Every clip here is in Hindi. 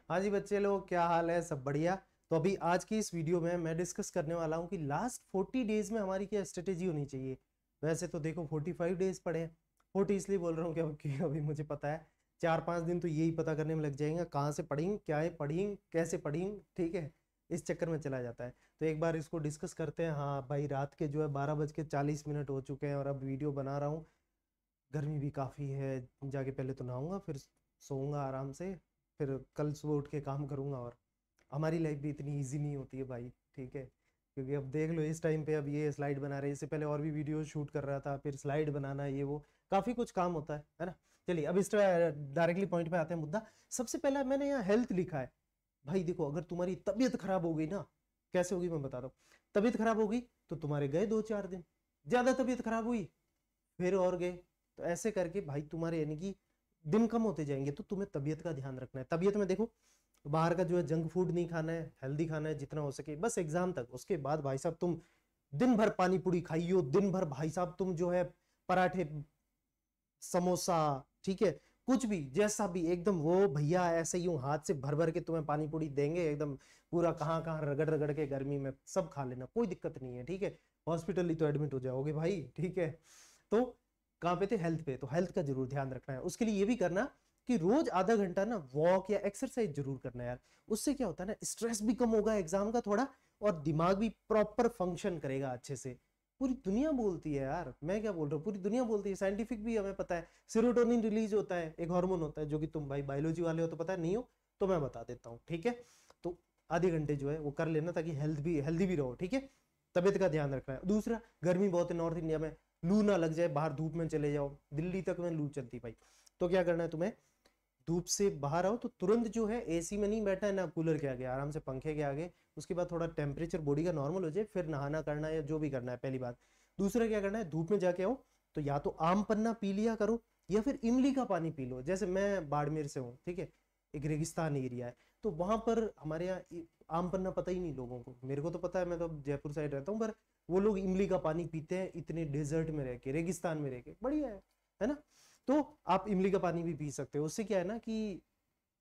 हाँ जी बच्चे लोग, क्या हाल है? सब बढ़िया। तो अभी आज की इस वीडियो में मैं डिस्कस करने वाला हूँ कि लास्ट 40 डेज में हमारी क्या स्ट्रेटेजी होनी चाहिए। वैसे तो देखो 45 डेज पड़े हैं। 40 इसलिए बोल रहा हूँ क्योंकि अभी मुझे पता है 4-5 दिन तो यही पता करने में लग जाएंगे, कहाँ से पढ़ेंगे, क्या है पढ़ेंगे, कैसे पढ़ेंगे, ठीक है। इस चक्कर में चला जाता है। तो एक बार इसको डिस्कस करते हैं। हाँ भाई, रात के जो है 12:40 हो चुके हैं और अब वीडियो बना रहा हूँ। गर्मी भी काफ़ी है। जाके पहले तो नहाऊंगा, फिर सोऊंगा आराम से। फिर कल सुबह उठ के काम करूंगा। और हमारी लाइफ भी इतनी इजी नहीं होती है भाई, ठीक है। क्योंकि अब देख लो इस टाइम पे अब ये स्लाइड बना रहे हैं, इससे पहले और भी वीडियो शूट कर रहा था, फिर स्लाइड बनाना, ये वो काफ़ी कुछ काम होता है ना। चलिए अब इस डायरेक्टली पॉइंट पे आते हैं। मुद्दा सबसे पहला मैंने यहाँ हेल्थ लिखा है। भाई देखो, अगर तुम्हारी तबीयत खराब हो गई ना, कैसे होगी मैं बता रहा हूँ। तबीयत खराब हो गई तो तुम्हारे गए 2-4 दिन। ज्यादा तबीयत खराब हुई फिर और गए। तो ऐसे करके भाई तुम्हारे यानी कि दिन कम होते जाएंगे। तो तुम्हें तबीयत का ध्यान रखना है। तबीयत में देखो, बाहर का जो है जंक फूड नहीं खाना है, हेल्दी खाना है जितना हो सके, बस एग्जाम तक। उसके बाद भाई साहब तुम दिन भर पानी पूरी खाइयो, दिन भर भाई साहब तुम जो है पराठे, समोसा, ठीक है, कुछ भी जैसा भी एकदम, वो भैया ऐसे यूं हाथ से भर भर के तुम्हें पानी पूरी देंगे एकदम पूरा, कहाँ कहाँ रगड़ रगड़ के, गर्मी में सब खा लेना, कोई दिक्कत नहीं है, ठीक है। हॉस्पिटल ही तो एडमिट हो जाओगे भाई, ठीक है। तो कहाँ पे थे? हेल्थ पे। तो हेल्थ का जरूर ध्यान रखना है। उसके लिए ये भी करना कि रोज आधा घंटा ना वॉक या एक्सरसाइज जरूर करना है यार। उससे क्या होता है ना, स्ट्रेस भी कम होगा एग्जाम का थोड़ा, और दिमाग भी प्रॉपर फंक्शन करेगा अच्छे से। पूरी दुनिया बोलती है यार, मैं क्या बोल रहा हूँ, पूरी दुनिया बोलती है, साइंटिफिक भी हमें पता है। सेरोटोनिन रिलीज होता है, एक हार्मोन होता है, जो कि तुम भाई बायोलॉजी वाले हो तो पता नहीं हो, तो मैं बता देता हूँ, ठीक है। तो आधे घंटे जो है वो कर लेना, ताकि हेल्दी भी रहो, ठीक है। तबियत का ध्यान रखना है। दूसरा, गर्मी बहुत है नॉर्थ इंडिया में, लू ना लग जाए, बाहर धूप में चले जाओ। दिल्ली तक में लू चलती भाई। तो क्या करना है तुम्हें, धूप से बाहर आओ तो तुरंत जो है एसी में नहीं बैठना है ना कूलर के आगे, आराम से पंखे के आगे। उसके बाद थोड़ा टेम्परेचर बॉडी का नॉर्मल हो जाए, फिर नहाना करना है या जो भी करना है, पहली बात। दूसरा क्या करना है, धूप में जाके आओ तो या तो आम पन्ना पी लिया करो, या फिर इमली का पानी पी लो। जैसे मैं बाड़मेर से हूँ, ठीक है, एक रेगिस्तान एरिया है, तो वहां पर हमारे यहाँ आम पन्ना पता ही नहीं लोगों को। मेरे को तो पता है, मैं तो जयपुर साइड रहता हूँ, पर वो लोग इमली का पानी पीते हैं इतने डेजर्ट में रह के, रेगिस्तान में रह के, बढ़िया है ना। तो आप इमली का पानी भी पी सकते हो। उससे क्या है ना कि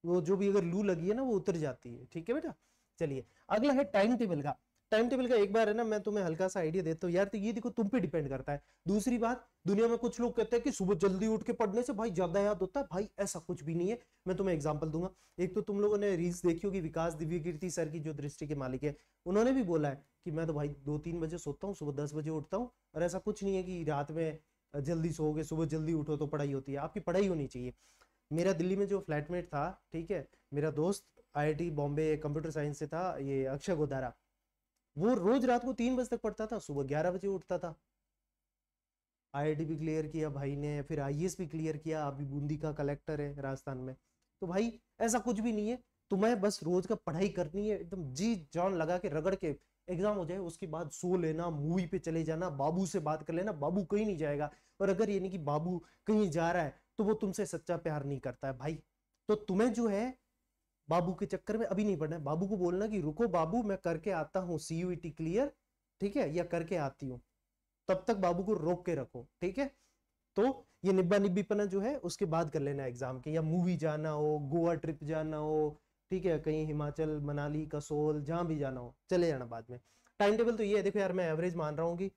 वो जो भी अगर लू लगी है ना वो उतर जाती है, ठीक है बेटा। चलिए अगला है टाइम टेबल का। टाइम टेबल का एक बार है ना, मैं तुम्हें हल्का सा आइडिया देता हूँ यार। तो ये देखो, तुम पे डिपेंड करता है। दूसरी बात, दुनिया में कुछ लोग कहते हैं कि सुबह जल्दी उठ के पढ़ने से भाई ज्यादा याद होता है। भाई ऐसा कुछ भी नहीं है। मैं तुम्हें एग्जांपल दूंगा। एक तो तुम लोगों ने रील्स देखी होगी, विकास दिव्यकीर्ति सर की, जो दृष्टि के मालिक है, उन्होंने भी बोला है कि मैं तो भाई 2-3 बजे सोता हूँ, सुबह 10 बजे उठता हूँ। और ऐसा कुछ नहीं है कि रात में जल्दी सोओगे सुबह जल्दी उठो तो पढ़ाई होती है। आपकी पढ़ाई होनी चाहिए। मेरा दिल्ली में जो फ्लैटमेट था, ठीक है, मेरा दोस्त आईआईटी बॉम्बे कंप्यूटर साइंस से था, ये अक्षय गोदारा, वो रोज रात को 3 बजे तक पढ़ता था, सुबह 11 बजे उठता था। आईआईटी भी क्लियर किया भाई ने, फिर आईएएस भी क्लियर किया, अभी बूंदी का कलेक्टर है राजस्थान में। तो भाई ऐसा कुछ भी नहीं है। तुम्हें बस रोज का पढ़ाई करनी है, एकदम जी जान लगा के रगड़ के। एग्जाम हो जाए उसके बाद सो लेना, मूवी पे चले जाना, बाबू से बात कर लेना, बाबू कहीं नहीं जाएगा। और अगर ये नहीं कि बाबू कहीं जा रहा है तो वो तुमसे सच्चा प्यार नहीं करता है भाई। तो तुम्हें जो है बाबू के चक्कर में अभी नहीं पड़ना है। बाबू को बोलना कि रुको बाबू, मैं करके आता हूं सीयूईटी क्लियर, ठीक है, या करके आती हूं। तब तक बाबू को रोक के रखो, ठीक है। तो ये निब्बा निब्बीपना जो है उसके बाद कर लेना एग्जाम के, या मूवी जाना हो, गोवा ट्रिप जाना हो, ठीक है, कहीं हिमाचल मनाली कसोल जहां भी जाना हो, चले जाना बाद में। टाइम टेबल तो ये है, देखो यार, मैं एवरेज मान रहा हूँ कि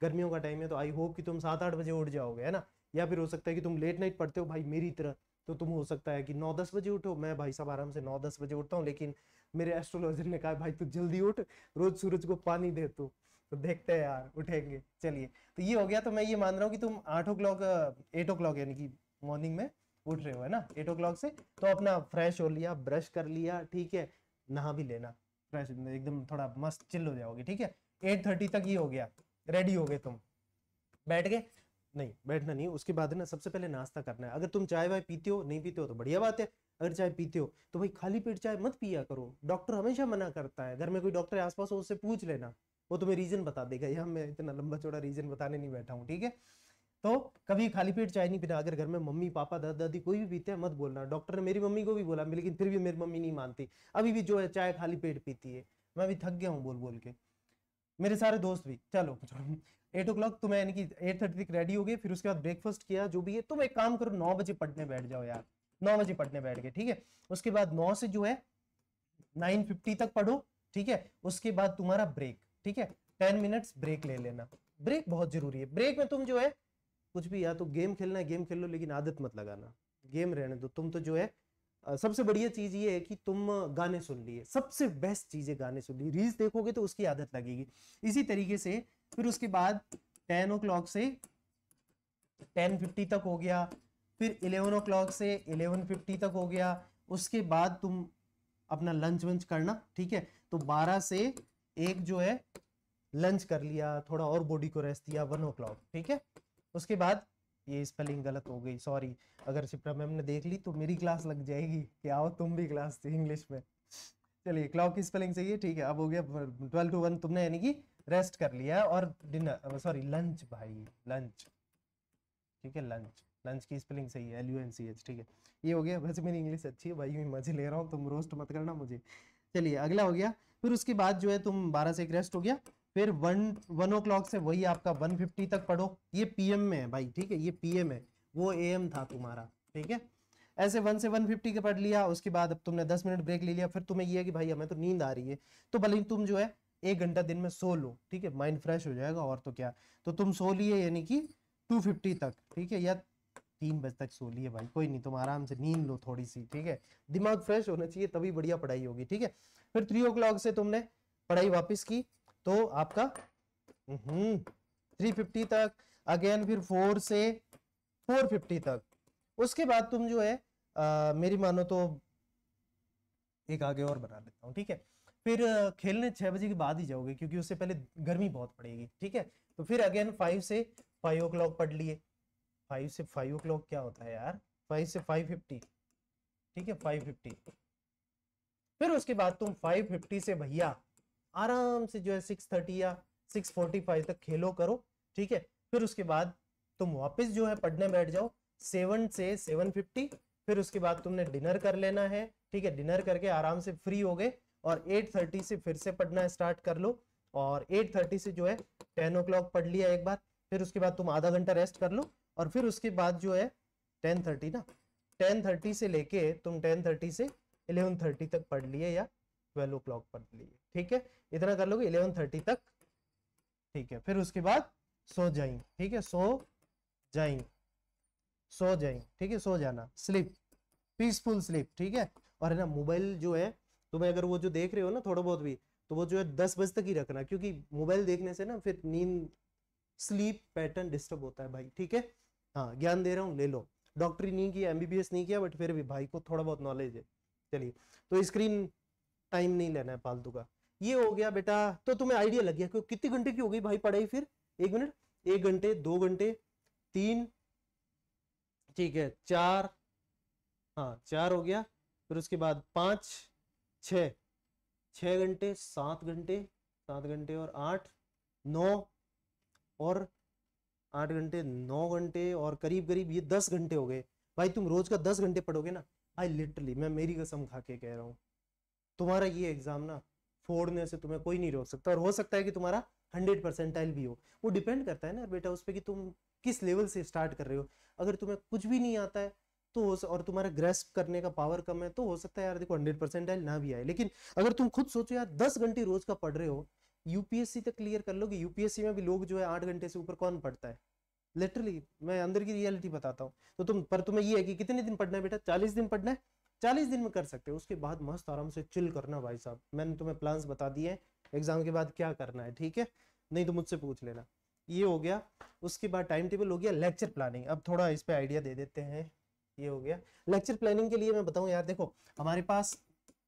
गर्मियों का टाइम है, तो आई होप कि तुम 7-8 बजे उठ जाओगे, है ना। या फिर हो सकता है कि तुम लेट नाइट पढ़ते हो भाई मेरी तरह, तो तुम हो सकता है कि 9-10 बजे उठो। मैं भाई साहब आराम से 9-10 बजे उठता हूँ, लेकिन मेरे एस्ट्रोलॉजर ने कहा भाई तू जल्दी उठ, रोज सूरज को पानी दे तू। तो देखते हैं यार, उठेंगे। चलिए, तो ये हो गया। तो मैं ये मान रहा हूँ कि तुम 8 o'clock 8 o'clock यानी कि मॉर्निंग में उठ रहे हो, है ना, 8 o'clock से। तो अपना फ्रेश हो लिया, ब्रश कर लिया, ठीक है, नहा भी लेना, फ्रेश एकदम थोड़ा मस्त चिल हो जाओगे, ठीक है। 8:30 तक ये हो गया, रेडी हो गए तुम, बैठ गए। नहीं बैठना नहीं, उसके बाद है ना सबसे पहले नाश्ता करना है। अगर तुम चाय वाय पीते हो, नहीं पीते हो तो बढ़िया बात है। अगर चाय पीते हो तो भाई खाली पेट चाय मत पिया करो, डॉक्टर हमेशा मना करता है। घर में कोई डॉक्टर आसपास हो उससे पूछ लेना, वो तुम्हें रीजन बता देगा। यहाँ मैं इतना लंबा चौड़ा रीजन बताने नहीं बैठा हूँ, ठीक है। तो कभी खाली पेट चाय नहीं पीना। अगर घर में मम्मी पापा दादा दादी कोई भी पीते हैं मत बोलना। डॉक्टर ने मेरी मम्मी को भी बोला, लेकिन फिर भी मेरी मम्मी नहीं मानती, अभी भी जो है चाय खाली पेट पीती है। मैं भी थक गया हूँ बोल बोल के, मेरे सारे दोस्त भी। चलो 8 o'clock तुम्हें यानी कि 8:30 तक रेडी हो गए, फिर उसके बाद ब्रेकफास्ट किया जो भी है। तुम एक काम करो, 9 बजे पढ़ने बैठ जाओ यार, 9 बजे पढ़ने बैठ गए, ठीक है। उसके बाद 9 से जो है 9:50 तक पढ़ो, ठीक है। उसके बाद तुम्हारा ब्रेक, ठीक है, 10 मिनट्स ब्रेक ले लेना। ब्रेक बहुत जरूरी है। ब्रेक में तुम जो है कुछ भी, या तो गेम खेलना है गेम खेल लो, लेकिन आदत मत लगाना, गेम रहने दो। तुम तो जो है सबसे बढ़िया चीज ये है कि तुम गाने सुन लिए, सबसे बेस्ट चीज है गाने सुन लिए। रील्स देखोगे तो उसकी आदत लगेगी। इसी तरीके से फिर उसके बाद 10 ओ क्लॉक से 10:50 तक हो गया, फिर 11 ओ क्लॉक से 11:50 तक हो गया। उसके बाद तुम अपना लंच वंच करना, ठीक है। तो 12 से 1 जो है लंच कर लिया, थोड़ा और बॉडी को रेस्ट दिया, 1 ओ क्लॉक, ठीक है। उसके बाद ये स्पेलिंग गलत हो गई, सॉरी, अगर शिप्रा मैम ने देख ली तो मेरी क्लास लग जाएगी कि आओ तुम भी क्लास थी इंग्लिश में। चलिए, क्लॉक की स्पेलिंग सही है, ठीक है। अब हो गया 12 to 1 तुमने यानी कि रेस्ट कर लिया, और डिनर, सॉरी लंच भाई, लंच, ठीक है, लंच, लंच की स्पेलिंग सही है, LUNCH, ठीक है। ये हो गया। वैसे मेरी इंग्लिश अच्छी है भाई, मैं मजे ले रहा हूँ, तुम रोस्ट मत करना मुझे। चलिए, अगला हो गया। फिर उसके बाद जो है तुम 12 से 1 रेस्ट हो गया, फिर 1 ओ क्लॉक से वही आपका 1:50 तक पढ़ो। ये PM में है भाई, ठीक है, ये PM है, वो AM था तुम्हारा, ठीक है। ऐसे 1 से 1:50 का पढ़ लिया। उसके बाद अब तुमने 10 मिनट ब्रेक ले लिया। फिर तुम्हें ये है कि भाई हमें तो नींद आ रही है, तो भले ही तुम जो है 1 घंटा दिन में सो लो, ठीक है, माइंड फ्रेश हो जाएगा, और तो क्या। तो तुम सो लिए यानी कि 2:50 तक, ठीक है, या 3 बजे तक सो लिए भाई, कोई नहीं, तुम आराम से नींद लो थोड़ी सी, ठीक है। दिमाग फ्रेश होना चाहिए, तभी बढ़िया पढ़ाई होगी, ठीक है। फिर 3 ओ क्लॉक से तुमने पढ़ाई वापस की, तो आपका 3:50 तक, अगेन फिर 4 से 4:50 तक। उसके बाद तुम जो है मेरी मानो तो एक आगे और बना लेता हूँ, ठीक है। फिर खेलने 6 बजे के बाद ही जाओगे, क्योंकि उससे पहले गर्मी बहुत पड़ेगी, ठीक है। तो फिर अगेन 5 से 5 ओ क्लॉक पढ़ लिए। 5 से 5 ओ क्लॉक क्या होता है यार, 5 से 5:50, ठीक है, 5:50। फिर उसके बाद तुम 5:50 से भैया आराम से जो है 6:30 या 6:45 तक खेलो करो, ठीक है। फिर उसके बाद तुम वापस जो है पढ़ने बैठ जाओ 7 से 7:50। फिर उसके बाद तुमने डिनर कर लेना है, ठीक है। डिनर करके आराम से फ्री हो गए, और 8:30 से फिर से पढ़ना स्टार्ट कर लो, और 8:30 से जो है 10 ओ क्लॉक पढ़ लिया एक बार। फिर उसके बाद तुम आधा घंटा रेस्ट कर लो, और फिर उसके बाद जो है 10:30 ना, 10:30 से लेके तुम 10:30 से 11:30 तक पढ़ लिए, या 12 ओ क्लॉक पढ़ लिए, ठीक है। इतना कर लोगे 11:30 तक, ठीक है। फिर उसके बाद सो जाएं, ठीक है, सो जाएं, सो जाएं, ठीक है, सो जाना, स्लीप, पीसफुल स्लीप, ठीक है। और है ना, मोबाइल जो है तुम्हें अगर वो जो देख रहे हो ना थोड़ा बहुत भी, तो वो जो है 10 बजे तक ही रखना, क्योंकि मोबाइल देखने से ना फिर नींद, स्लीप पैटर्न डिस्टर्ब होता है भाई, ठीक है। हाँ, ज्ञान दे रहा हूँ, ले लो। डॉक्टरी नहीं किया, MBBS नहीं किया, बट फिर भी भाई को थोड़ा बहुत नॉलेज है। चलिए, तो स्क्रीन टाइम नहीं लेना है फालतू का। ये हो गया बेटा, तो तुम्हें आइडिया लग गया कि कितने घंटे की हो गई भाई पढ़ाई। फिर 1 मिनट, 1 घंटे, 2 घंटे, 3, ठीक है, 4, हाँ 4 हो गया। फिर उसके बाद 5, 6, 6 घंटे, 7 घंटे, 7 घंटे और 8, 9, और 8 घंटे, 9 घंटे, और करीब करीब ये 10 घंटे हो गए भाई। तुम रोज का 10 घंटे पढ़ोगे ना, आई लिटरली, मैं मेरी कसम खा के कह रहा हूँ, तुम्हारा ये एग्जाम ना फोड़ने से तुम्हें कोई नहीं रोक सकता। और हो सकता है कि तुम्हारा 100% भी हो। वो डिपेंड करता है ना बेटा उस पर कि तुम किस लेवल से स्टार्ट कर रहे हो। अगर तुम्हें कुछ भी नहीं आता है तो और तुम्हारा ग्रेस्प करने का पावर कम है, तो हो सकता है यार देखो 100% ना भी आए। लेकिन अगर तुम खुद सोचो यार 10 घंटे रोज का पढ़ रहे हो, UPSC तक क्लियर कर लोगे। UPSC में भी लोग जो है 8 घंटे से ऊपर कौन पढ़ता है, लिटरली मैं अंदर की रियलिटी बताता हूँ। तो तुम्हें ये है कि कितने दिन पढ़ना है बेटा, 40 दिन पढ़ना है, 40 दिन में कर सकते हो। उसके बाद मस्त आराम से चिल करना भाई साहब। मैंने तुम्हें प्लान्स बता दिए हैं एग्जाम के बाद क्या करना है, ठीक है, नहीं तो मुझसे पूछ लेना। ये हो गया। उसके बाद टाइम टेबल हो गया, लेक्चर प्लानिंग। अब थोड़ा इस पे आइडिया दे देते हैं। ये हो गया लेक्चर प्लानिंग के लिए। मैं बताऊं यार देखो, हमारे पास,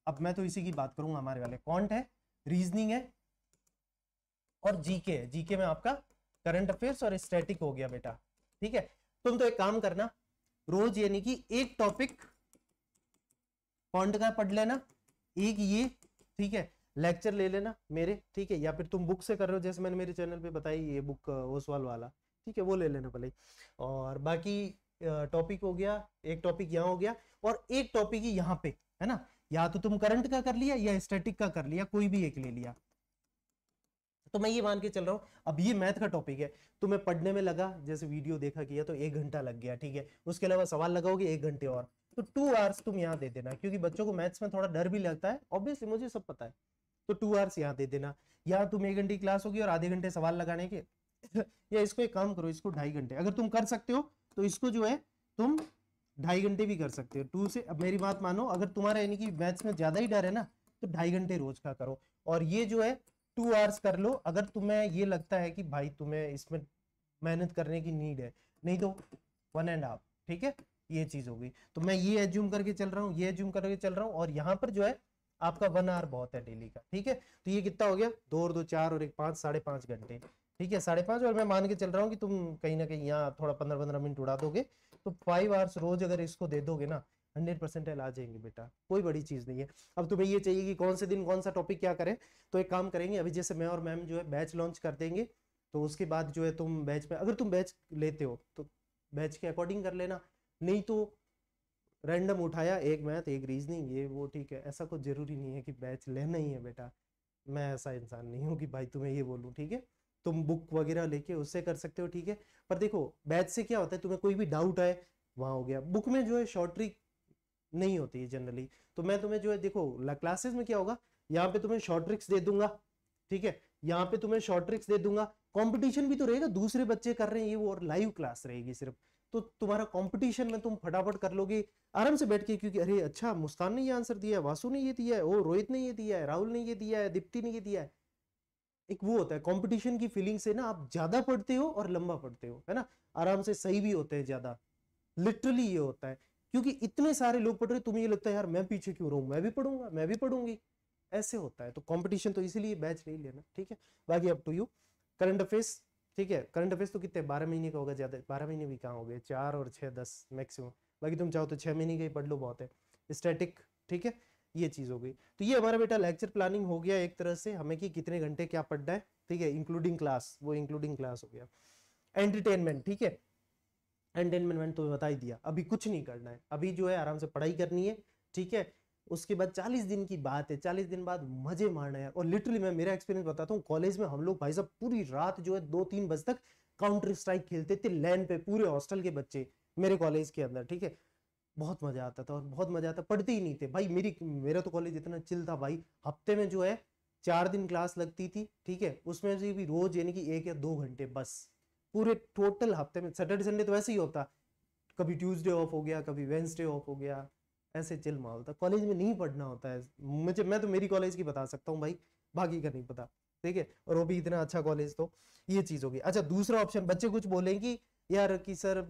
अब मैं तो इसी की बात करूंगा, हमारे वाले क्वांट है, रीजनिंग है, और जीके है। जीके में आपका करंट अफेयर्स और स्टैटिक हो गया बेटा, ठीक है। तुम तो एक काम करना, रोज यानी कि एक टॉपिक क्वांट का पढ़ लेना, एक ये, ठीक है, लेक्चर ले लेना मेरे, ठीक है, या फिर तुम बुक से कर रहे हो जैसे मैंने मेरे चैनल पे बताई ये बुक ओसवाल वाला, ठीक है, वो ले लेना भले। और बाकी टॉपिक हो गया, एक टॉपिक यहाँ हो गया, और एक टॉपिक ही यहाँ पे है ना, या तो तुम करंट का कर लिया या स्टैटिक का कर लिया, कोई भी एक ले लिया। तो मैं ये मान के चल रहा हूँ, अब ये मैथ का टॉपिक है, तुम्हें पढ़ने में लगा जैसे वीडियो देखा किया तो 1 घंटा लग गया, ठीक है। उसके अलावा सवाल लगाओगे 1 घंटे और, तो 2 आवर्स तुम यहाँ दे देना, क्योंकि बच्चों को मैथ्स में थोड़ा डर भी लगता है, ऑब्वियसली मुझे सब पता है। तो 2 आवर्स यहाँ दे देना। यहाँ तुम 1 घंटे की क्लास होगी और आधे घंटे सवाल लगाने के या इसको एक काम करो, इसको 2.5 घंटे अगर तुम कर सकते हो तो इसको जो है तुम 2.5 घंटे भी कर सकते हो। 2 से, अब मेरी बात मानो, अगर तुम्हारा यानी कि मैथ्स में ज्यादा ही डर है ना, तो 2.5 घंटे रोज का करो। और ये जो है 2 आवर्स कर लो अगर तुम्हें ये लगता है कि भाई तुम्हें इसमें मेहनत करने की नीड है, नहीं तो 1.5। ठीक है, ये चीज होगी। तो मैं ये एज्यूम करके चल रहा हूँ, ये एज्यूम करके चल रहा हूँ, और यहाँ पर जो है आपका 1 आवर बहुत है डेली का। ठीक है, तो ये कितना हो गया, 2 और 2 4 और 1 5, 5.5 घंटे। ठीक है, 5.5, और मैं मान के चल रहा हूँ कि तुम कहीं ना कहीं यहाँ थोड़ा 15-15 मिनट उड़ा दोगे, तो 5 आवर्स रोज अगर इसको दे दोगे ना, 100% आ जाएंगे बेटा, कोई बड़ी चीज नहीं है। अब तुम्हें ये चाहिए कि कौन से दिन कौन सा टॉपिक क्या करें, तो एक काम करेंगे, अभी जैसे मैं और मैम जो है बैच लॉन्च कर देंगे, तो उसके बाद जो है तुम बैच में, अगर तुम बैच लेते हो तो बैच के अकॉर्डिंग कर लेना, नहीं तो रैंडम उठाया, एक मैथ एक रीजनिंग ये वो, ठीक है, ऐसा कुछ जरूरी नहीं है कि बैच लेना ही है बेटा। मैं ऐसा इंसान नहीं हूँ कि भाई तुम्हें ये बोलूँ। ठीक है, तुम बुक वगैरह लेके उससे कर सकते हो। ठीक है, पर देखो बैच से क्या होता है, तुम्हें कोई भी डाउट है वहाँ हो गया, बुक में जो है शॉर्ट ट्रिक नहीं होती है जनरली। तो मैं तुम्हें जो है देखो क्लासेस में क्या होगा, यहाँ पे तुम्हें शॉर्ट ट्रिक्स दे दूंगा। ठीक है, यहाँ पे तुम्हें शॉर्ट ट्रिक्स दे दूंगा, कंपटीशन भी तो रहेगा, दूसरे बच्चे कर रहे हैं ये वो, और लाइव क्लास रहेगी सिर्फ, तो तुम्हारा कंपटीशन में तुम फटाफट कर लोगे आराम से बैठ के, क्योंकि अरे अच्छा मुस्कान ने ये आंसर दिया है, वासु ने ये दिया है, ओ रोहित ने ये दिया है, राहुल ने ये दिया है, दीप्ति ने ये दिया है। एक वो होता है कंपटीशन की फीलिंग से ना, आप ज्यादा पढ़ते हो और लंबा पढ़ते हो, है ना, आराम से सही भी होते हैं ज्यादा, लिटरली ये होता है, क्योंकि इतने सारे लोग पढ़ रहे, तुम्हें ये लगता है यार मैं पीछे क्यों रहूं, मैं भी पढ़ूंगा, मैं भी पढ़ूंगी, ऐसे होता है। तो कंपटीशन तो इसीलिए बैच ले लेना। ठीक है, बाकी up to you. Current affairs, ठीक है, करंट अफेयर्स तो कितने, 12 महीने का होगा, ज्यादा 12 महीने भी कहाँ हो गए, 4 और 6 10 मैक्सिमम, बाकी तुम चाहो तो 6 महीने का ही पढ़ लो, बहुत है। स्टैटिक, ठीक है, ये चीज हो गई। तो ये हमारा बेटा लेक्चर प्लानिंग हो गया एक तरह से, हमें कि कितने घंटे क्या पढ़ना है। ठीक है, इंक्लूडिंग क्लास, वो इंक्लूडिंग क्लास हो गया। एंटरटेनमेंट, ठीक है, एंटरटेनमेंट तो बता ही दिया, अभी कुछ नहीं करना है, अभी जो है आराम से पढ़ाई करनी है। ठीक है, उसके बाद 40 दिन की बात है, 40 दिन बाद मजे मारना है। और लिटरली मैं मेरा एक्सपीरियंस बताता हूँ, कॉलेज में हम लोग भाई साहब पूरी रात जो है 2-3 बजे तक काउंटर स्ट्राइक खेलते थे लैन पे, पूरे हॉस्टल के बच्चे मेरे कॉलेज के अंदर। ठीक है, बहुत मजा आता था, और बहुत मजा आता, पढ़ते ही नहीं थे भाई, मेरा तो कॉलेज इतना चिल था भाई, हफ्ते में जो है 4 दिन क्लास लगती थी। ठीक है, उसमें से भी रोज यानी कि 1 या 2 घंटे बस, पूरे टोटल हफ्ते में। सैटरडे संडे तो वैसे ही होता, कभी ट्यूसडे ऑफ हो गया, कभी वेंसडे ऑफ हो गया, ऐसे चिल माहौल था। कॉलेज में नहीं पढ़ना होता है मुझे, मैं तो मेरी कॉलेज की बता सकता हूँ भाई, बाकी का नहीं पता। ठीक है, और वो भी इतना अच्छा कॉलेज, तो ये चीज होगी। अच्छा, दूसरा ऑप्शन, बच्चे कुछ बोलेंगे यार कि सर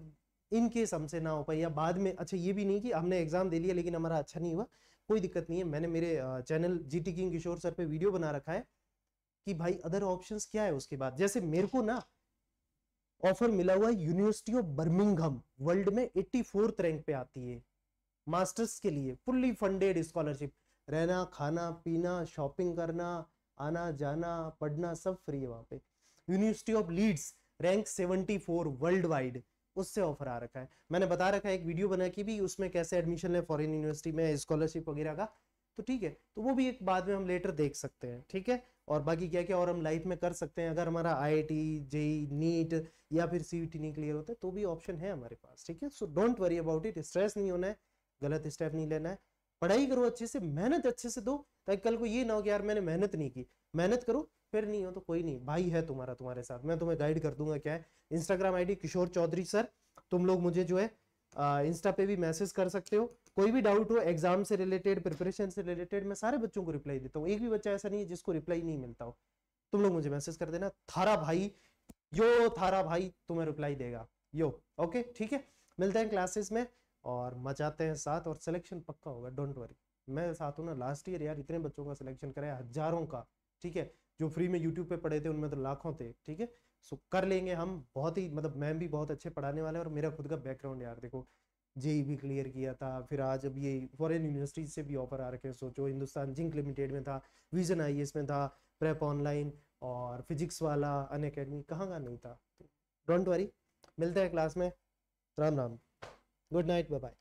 इन केस हमसे ना हो पाए या बाद में, अच्छा ये भी नहीं कि हमने एग्जाम दे लिया लेकिन हमारा अच्छा नहीं हुआ, कोई दिक्कत नहीं है, मैंने मेरे चैनल जीटी किंग किशोर सर पे वीडियो बना रखा है कि भाई अदर ऑप्शंस क्या है उसके बाद। जैसे मेरे को ना ऑफर मिला हुआ है यूनिवर्सिटी ऑफ बर्मिंघम, वर्ल्ड में 84th रैंक पे आती है, मास्टर्स के लिए फुल्ली फंडेड स्कॉलरशिप, रहना खाना पीना शॉपिंग करना आना जाना पढ़ना सब फ्री है वहां पे। University of Leeds rank 74 world wide, उससे ऑफर आ रखा है, मैंने बता रखा है एक वीडियो बना के भी, उसमें कैसे एडमिशन ले फॉरेन यूनिवर्सिटी में, स्कॉलरशिप वगैरह का। तो ठीक है, तो वो भी एक बाद में हम लेटर देख सकते हैं। ठीक है, और बाकी क्या क्या और हम लाइफ में कर सकते हैं, अगर हमारा आईआईटी जेई नीट या फिर सीयूटी नहीं क्लियर होता है तो भी ऑप्शन है हमारे पास। ठीक है, so don't worry about it, stress नहीं होना है, गलत स्टेप नहीं लेना है, पढ़ाई करो अच्छे से, मेहनत अच्छे से दो, ताकि कल को ये ना हो कि यार मैंने मेहनत नहीं की। मेहनत करो, फिर नहीं हो तो कोई नहीं, भाई है तुम्हारा तुम्हारे साथ, मैं तुम्हें गाइड कर दूंगा क्या है। Instagram ID Kishore Chaudhary sir, तुम लोग मुझे जो है इंस्टा पे भी मैसेज कर सकते हो, कोई भी डाउट हो एग्जाम से रिलेटेड, प्रिपरेशन से रिलेटेड, मैं सारे बच्चों को रिप्लाई देता हूँ, एक भी बच्चा ऐसा नहीं है जिसको रिप्लाई नहीं मिलता हो। तुम लोग मुझे मैसेज कर देना, थारा भाई, यो थारा भाई तुम्हें रिप्लाई देगा, यो। ओके, ठीक है, मिलते हैं क्लासेस में और मचाते हैं साथ, और सिलेक्शन पक्का होगा, डोंट वरी, मैं साथ हूँ ना। लास्ट ईयर यार इतने बच्चों का सिलेक्शन कराया, हजारों का। ठीक है, जो फ्री में यूट्यूब पे पढ़े थे उनमें तो लाखों थे। ठीक है, सो कर लेंगे हम, बहुत ही मतलब मैम भी बहुत अच्छे पढ़ाने वाले हैं, और मेरा खुद का बैकग्राउंड यार देखो, जेई भी क्लियर किया था, फिर आज अब ये फॉरेन यूनिवर्सिटी से भी ऑफर आ रखे हैं, सोचो हिंदुस्तान जिंक लिमिटेड में था, विजन आईएएस में था, प्रेप ऑनलाइन, और फिजिक्स वाला अन अकेडमी, कहाँ का नहीं था। डोंट वरी, मिलते हैं क्लास में, Ram Ram, good night, bye bye.